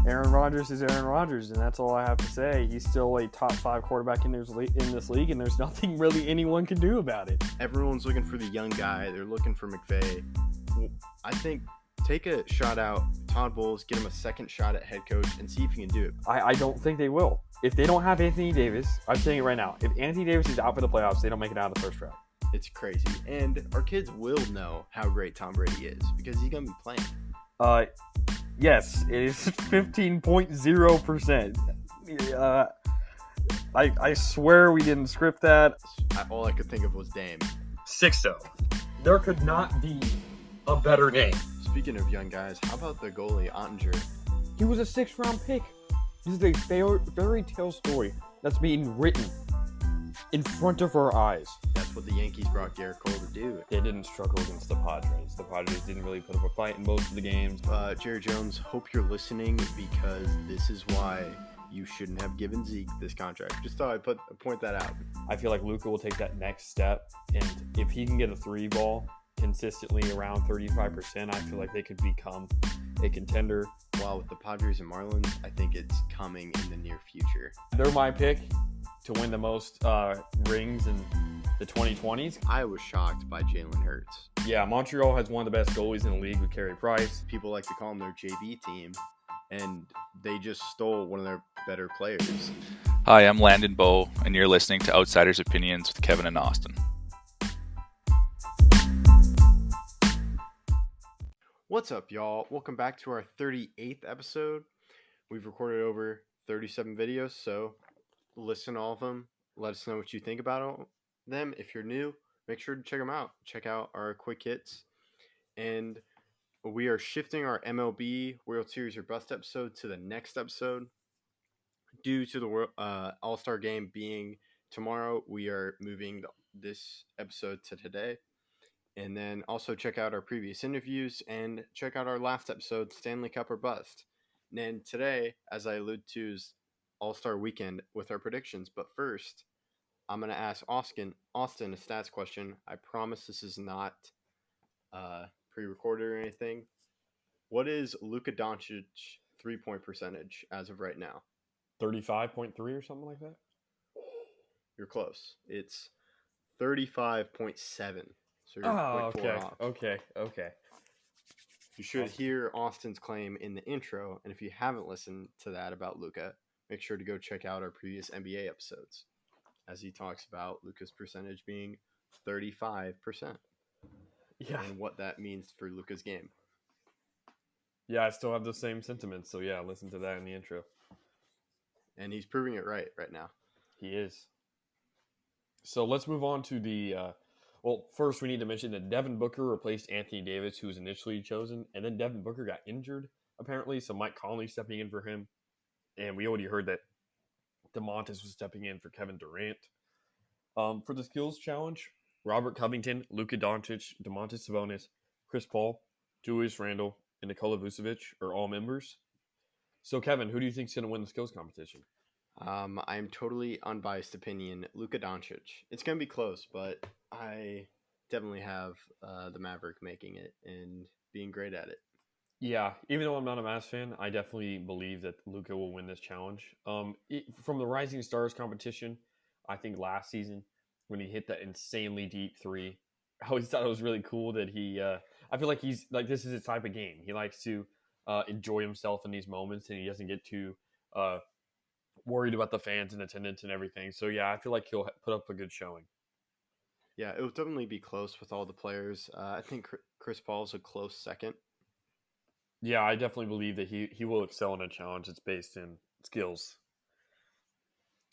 Aaron Rodgers is Aaron Rodgers, and that's all I have to say. He's still a top 5 quarterback in this league, and there's nothing really anyone can do about it. Everyone's looking for the young guy. They're looking for McVay. I think take a shot out Todd Bowles, get him a second shot at head coach, and see if he can do it. I don't think they will. If they don't have Anthony Davis, I'm saying it right now. If Anthony Davis is out for the playoffs, they don't make it out of the first round. It's crazy. And our kids will know how great Tom Brady is because he's going to be playing. Yes, it is 15.0%. I swear we didn't script that. All I could think of was Dame. 6-0. There could not be a better name. Speaking of young guys, how about the goalie, Ottinger? He was a 6th-round pick. This is a fairy tale story that's being written in front of our eyes. That's what the Yankees brought Garrett Cole to do. They didn't struggle against the Padres. The Padres didn't really put up a fight in most of the games. Jerry Jones, hope you're listening because this is why you shouldn't have given Zeke this contract. Just thought I'd point that out. I feel like Luka will take that next step, and if he can get a 3 ball consistently around 35%, I feel like they could become a contender. While with the Padres and Marlins, I think it's coming in the near future. They're my pick to win the most rings in the 2020s. I was shocked by Jalen Hurts. Yeah, Montreal has one of the best goalies in the league with Carey Price. People like to call them their JV team, and they just stole one of their better players. Hi, I'm Landon Bowe, and you're listening to Outsiders Opinions with Kevin and Austin. What's up, y'all? Welcome back to our 38th episode. We've recorded over 37 videos, so listen to all of them. Let us know what you think about them. If you're new, make sure to check them out. Check out our quick hits. And we are shifting our MLB World Series or Bust episode to the next episode. Due to the All-Star game being tomorrow, we are moving this episode to today. And then also check out our previous interviews and check out our last episode, Stanley Cup or Bust. And then today, as I allude to, is All-Star Weekend with our predictions. But first, I'm going to ask Austin a stats question. I promise this is not pre-recorded or anything. What is Luka Doncic 3-point percentage as of right now? 35.3 or something like that? You're close. It's 35.7. So you're off. Okay. You should hear Austin's claim in the intro, and if you haven't listened to that about Luka, make sure to go check out our previous NBA episodes, as he talks about Luka's percentage being 35%. Yeah. And what that means for Luka's game. Yeah, I still have the same sentiments, so yeah, listen to that in the intro. And he's proving it right now. He is. So let's move on to the... Well, first we need to mention that Devin Booker replaced Anthony Davis, who was initially chosen, and then Devin Booker got injured, apparently, so Mike Conley stepping in for him. And we already heard that DeMontis was stepping in for Kevin Durant. For the skills challenge, Robert Covington, Luka Doncic, DeMontis Sabonis, Chris Paul, Julius Randle, and Nikola Vucevic are all members. So, Kevin, who do you think is going to win the skills competition? I'm totally unbiased opinion, Luka Doncic. It's going to be close, but I definitely have the Maverick making it and being great at it. Yeah, even though I'm not a Mavs fan, I definitely believe that Luka will win this challenge. From the Rising Stars competition, I think last season when he hit that insanely deep 3, I always thought it was really cool that he. I feel like he's like this is his type of game. He likes to enjoy himself in these moments, and he doesn't get too worried about the fans and attendance and everything. So yeah, I feel like he'll put up a good showing. Yeah, it will definitely be close with all the players. I think Chris Paul's a close second. Yeah, I definitely believe that he will excel in a challenge that's based in skills.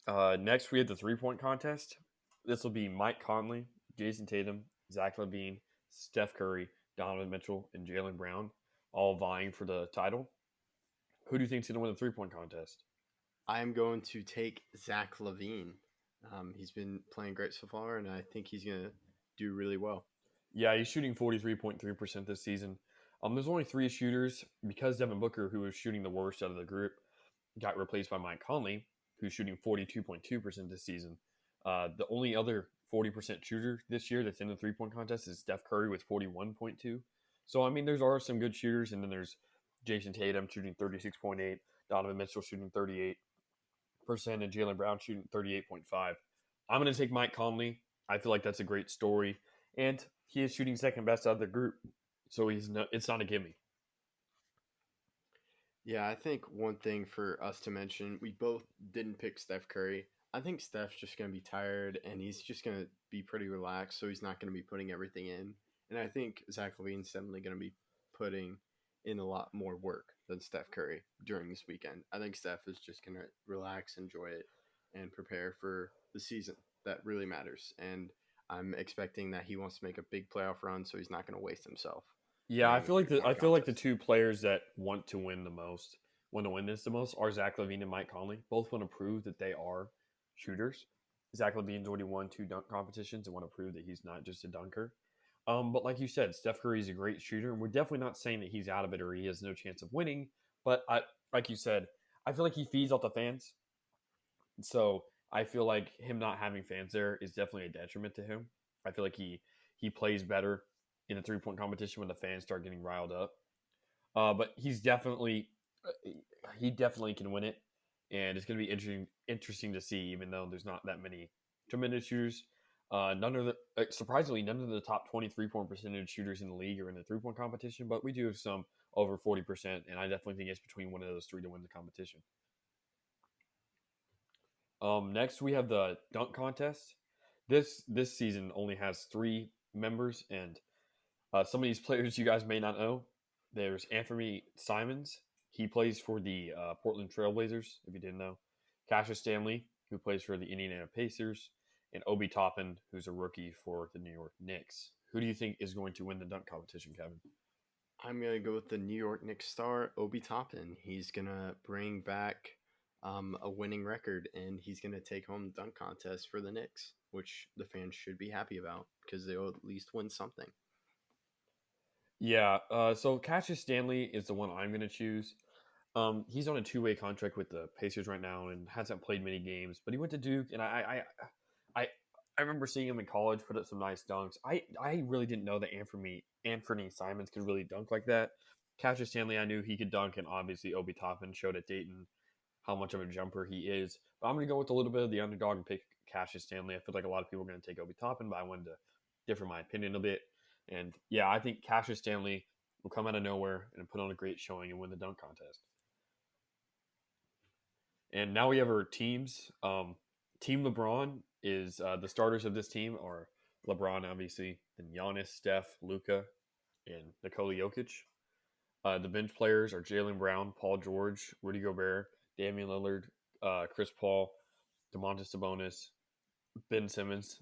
Next, we have the 3-point contest. This will be Mike Conley, Jason Tatum, Zach LaVine, Steph Curry, Donovan Mitchell, and Jaylen Brown, all vying for the title. Who do you think is going to win the 3-point contest? I'm going to take Zach LaVine. He's been playing great so far, and I think he's going to do really well. Yeah, he's shooting 43.3% this season. There's only 3 shooters because Devin Booker, who was shooting the worst out of the group, got replaced by Mike Conley, who's shooting 42.2% this season. The only other 40% shooter this year that's in the 3-point contest is Steph Curry with 41.2. So, I mean, there are some good shooters, and then there's Jason Tatum shooting 36.8, Donovan Mitchell shooting 38%, and Jaylen Brown shooting 38.5%. I'm going to take Mike Conley. I feel like that's a great story, and he is shooting second best out of the group, so it's not a gimme. Yeah, I think one thing for us to mention, we both didn't pick Steph Curry. I think Steph's just going to be tired and he's just going to be pretty relaxed, so he's not going to be putting everything in. And I think Zach Levine's definitely going to be putting in a lot more work than Steph Curry during this weekend. I think Steph is just going to relax, enjoy it, and prepare for the season. That really matters. And I'm expecting that he wants to make a big playoff run, so he's not going to waste himself. Yeah, I during a feel like three-point the contest. two players that want to win this the most, are Zach Levine and Mike Conley. Both want to prove that they are shooters. Zach Levine's already won 2 dunk competitions and want to prove that he's not just a dunker. But like you said, Steph Curry is a great shooter, and we're definitely not saying that he's out of it or he has no chance of winning. But like you said, I feel like he feeds off the fans. So I feel like him not having fans there is definitely a detriment to him. I feel like he plays better in a 3-point competition when the fans start getting riled up. But he definitely can win it, and it's going to be interesting to see. Even though there's not that many tremendous shooters, surprisingly none of the top 20 3-point percentage shooters in the league are in the 3-point competition. But we do have some over 40%, and I definitely think it's between one of those three to win the competition. Next, we have the dunk contest. This season only has 3 members, and some of these players you guys may not know. There's Anthony Simons. He plays for the Portland Trailblazers, if you didn't know. Cassius Stanley, who plays for the Indiana Pacers, and Obi Toppin, who's a rookie for the New York Knicks. Who do you think is going to win the dunk competition, Kevin? I'm going to go with the New York Knicks star, Obi Toppin. He's going to bring back a winning record, and he's going to take home the dunk contest for the Knicks, which the fans should be happy about because they'll at least win something. Yeah, so Cassius Stanley is the one I'm going to choose. He's on a 2-way contract with the Pacers right now and hasn't played many games, but he went to Duke, and I, I remember seeing him in college put up some nice dunks. I really didn't know that Anthony Simons could really dunk like that. Cassius Stanley, I knew he could dunk, and obviously Obi Toppin showed at Dayton how much of a jumper he is. But I'm going to go with a little bit of the underdog and pick Cassius Stanley. I feel like a lot of people are going to take Obi Toppin, but I wanted to differ my opinion a bit. And yeah, I think Cassius Stanley will come out of nowhere and put on a great showing and win the dunk contest. And now we have our teams. Team LeBron is the starters of this team are LeBron, obviously, then Giannis, Steph, Luka, and Nikola Jokic. The bench players are Jaylen Brown, Paul George, Rudy Gobert, Damian Lillard, Chris Paul, Domantas Sabonis, Ben Simmons,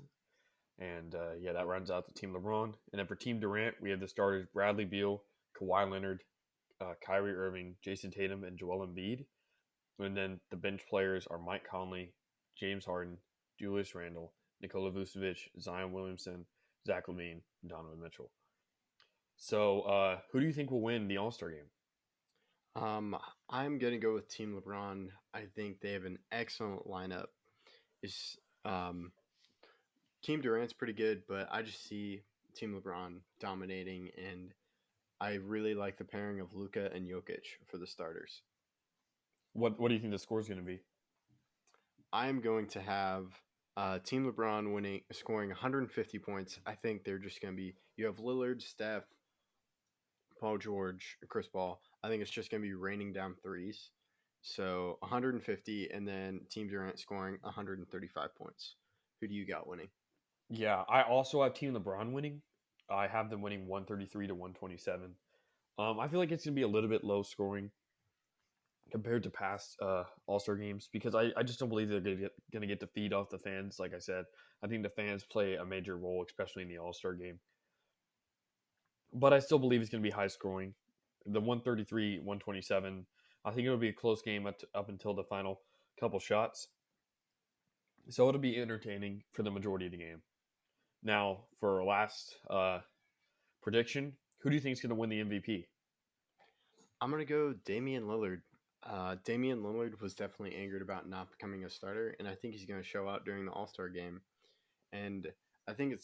and yeah, that rounds out the team LeBron. And then for Team Durant, we have the starters Bradley Beal, Kawhi Leonard, Kyrie Irving, Jason Tatum, and Joel Embiid. And then the bench players are Mike Conley, James Harden, Julius Randle, Nikola Vucevic, Zion Williamson, Zach LaVine, and Donovan Mitchell. So, who do you think will win the All-Star game? I'm going to go with Team LeBron. I think they have an excellent lineup. It's, Team Durant's pretty good, but I just see Team LeBron dominating, and I really like the pairing of Luka and Jokic for the starters. What do you think the score is going to be? I'm going to have Team LeBron scoring 150 points. I think they're just going to be. You have Lillard, Steph, Paul George, Chris Paul. I think it's just going to be raining down threes. So 150, and then Team Durant scoring 135 points. Who do you got winning? Yeah, I also have Team LeBron winning. I have them winning 133 to 127. I feel like it's going to be a little bit low scoring compared to past All-Star games because I just don't believe they're going to get to feed off the fans. Like I said, I think the fans play a major role, especially in the All-Star game. But I still believe it's going to be high scoring. The 133, 127. I think it'll be a close game up until the final couple shots. So it'll be entertaining for the majority of the game. Now, for our last prediction, who do you think is going to win the MVP? I'm going to go Damian Lillard. Damian Lillard was definitely angered about not becoming a starter, and I think he's going to show out during the All-Star game. And I think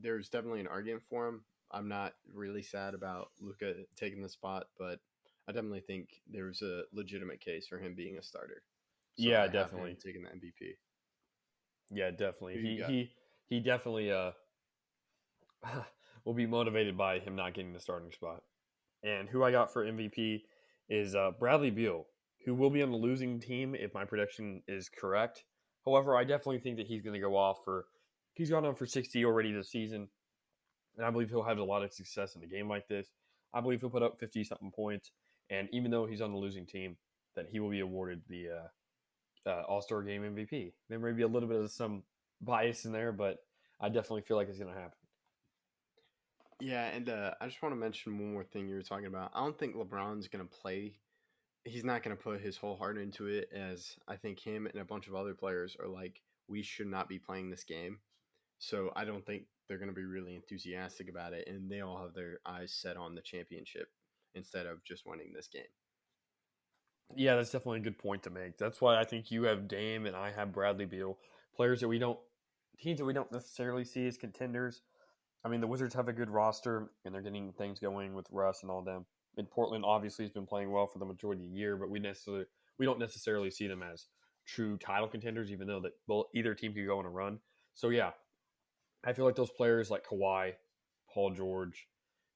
there's definitely an argument for him. I'm not really sad about Luka taking the spot, but I definitely think there's a legitimate case for him being a starter. Yeah, I have him definitely. taking the MVP. Yeah, definitely. Who you got? He definitely will be motivated by him not getting the starting spot. And who I got for MVP is Bradley Beal, who will be on the losing team if my prediction is correct. However, I definitely think that he's going to go off for. He's gone on for 60 already this season, and I believe he'll have a lot of success in a game like this. I believe he'll put up 50 something points, and even though he's on the losing team, that he will be awarded the All Star Game MVP. There may be a little bit of some bias in there, but I definitely feel like it's going to happen. Yeah, and I just want to mention one more thing you were talking about. I don't think LeBron's going to play. He's not going to put his whole heart into it, as I think him and a bunch of other players are like, we should not be playing this game. So I don't think they're going to be really enthusiastic about it, and they all have their eyes set on the championship instead of just winning this game. Yeah, that's definitely a good point to make. That's why I think you have Dame and I have Bradley Beal, players that teams that we don't necessarily see as contenders. I mean, the Wizards have a good roster and they're getting things going with Russ and all them. And Portland obviously has been playing well for the majority of the year, but we don't necessarily see them as true title contenders, even though that either team could go on a run. So yeah, I feel like those players like Kawhi, Paul George,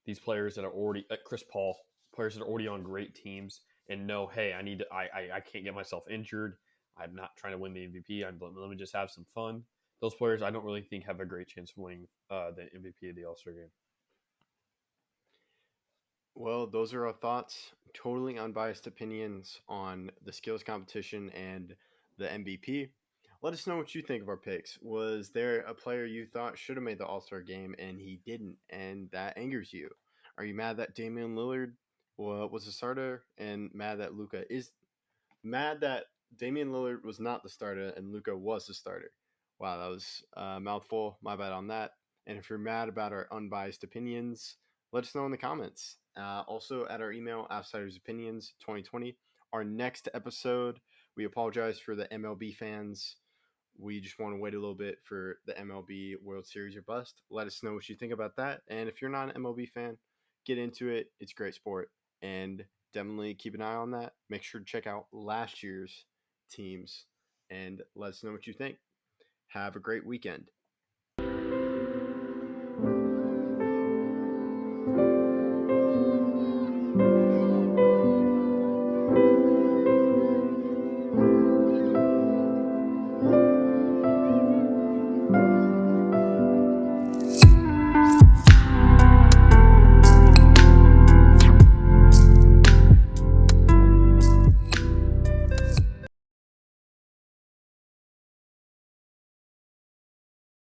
these players that are already Chris Paul, players that are already on great teams and know, hey, I can't get myself injured. I'm not trying to win the MVP. Let me just have some fun. Those players, I don't really think have a great chance of winning the MVP of the All Star game. Well, those are our thoughts. Totally unbiased opinions on the skills competition and the MVP. Let us know what you think of our picks. Was there a player you thought should have made the All Star game and he didn't, and that angers you? Are you mad that Damian Lillard was a starter and mad that Damian Lillard was not the starter and Luka was the starter? Wow, that was a mouthful. My bad on that. And if you're mad about our unbiased opinions, let us know in the comments. Also, at our email, outsidersopinions2020. Our next episode, we apologize for the MLB fans. We just want to wait a little bit for the MLB World Series or bust. Let us know what you think about that. And if you're not an MLB fan, get into it. It's great sport. And definitely keep an eye on that. Make sure to check out last year's teams and let us know what you think. Have a great weekend.